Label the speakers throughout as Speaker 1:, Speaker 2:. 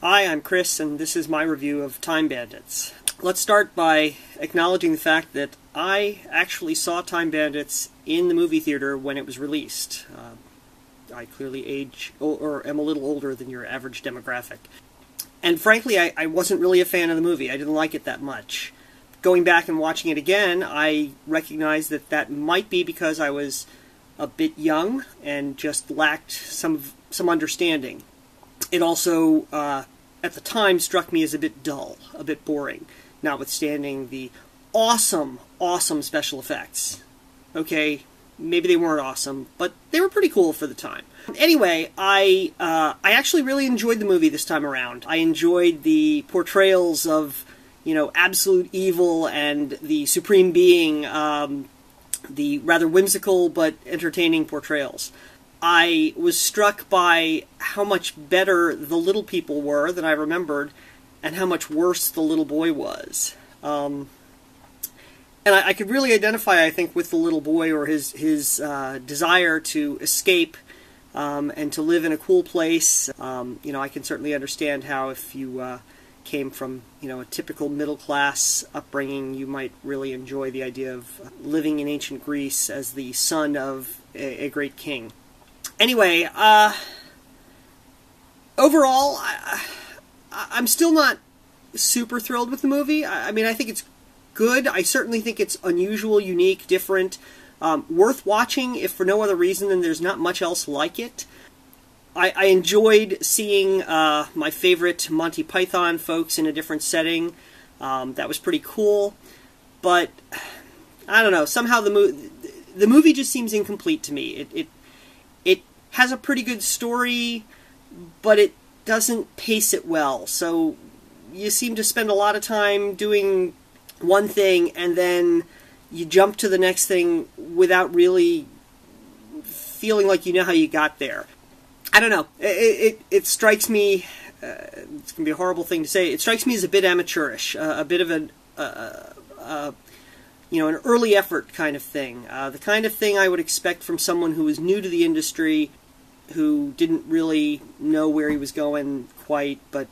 Speaker 1: Hi, I'm Chris, and this is my review of Time Bandits. Let's start by acknowledging the fact that I actually saw Time Bandits in the movie theater when it was released. I clearly age, or am a little older than your average demographic. And frankly, I wasn't really a fan of the movie. I didn't like it that much. Going back and watching it again, I recognize that that might be because I was a bit young and just lacked some understanding. It also, at the time, struck me as a bit dull, a bit boring, notwithstanding the awesome, awesome special effects. Okay, maybe they weren't awesome, but they were pretty cool for the time. Anyway, I actually really enjoyed the movie this time around. I enjoyed the portrayals of, absolute evil and the supreme being, the rather whimsical but entertaining portrayals. I was struck by how much better the little people were than I remembered, and how much worse the little boy was. And I could really identify, I think, with the little boy, or his desire to escape and to live in a cool place. I can certainly understand how if you came from a typical middle-class upbringing, you might really enjoy the idea of living in ancient Greece as the son of a great king. Anyway, overall, I'm still not super thrilled with the movie. I mean, I think it's good. I certainly think it's unusual, unique, different, worth watching, if for no other reason than there's not much else like it. I enjoyed seeing my favorite Monty Python folks in a different setting. That was pretty cool. But, I don't know, somehow the movie just seems incomplete to me. It has a pretty good story, but it doesn't pace it well. So you seem to spend a lot of time doing one thing, and then you jump to the next thing without really feeling like you know how you got there. I don't know. It strikes me, it's going to be a horrible thing to say, it strikes me as a bit amateurish, a bit of an early effort kind of thing. The kind of thing I would expect from someone who was new to the industry, who didn't really know where he was going quite, but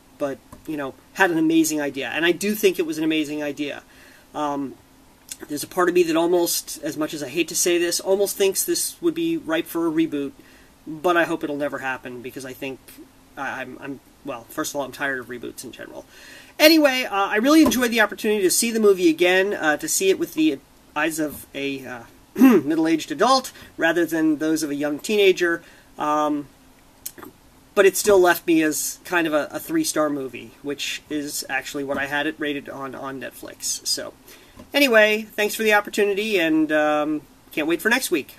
Speaker 1: had an amazing idea. And I do think it was an amazing idea. There's a part of me that almost, as much as I hate to say this, almost thinks this would be ripe for a reboot, but I hope it'll never happen, because I think well, first of all, I'm tired of reboots in general. Anyway, I really enjoyed the opportunity to see the movie again, to see it with the eyes of a middle-aged adult rather than those of a young teenager. But it still left me as kind of a 3-star movie, which is actually what I had it rated on Netflix. So, anyway, thanks for the opportunity, and can't wait for next week.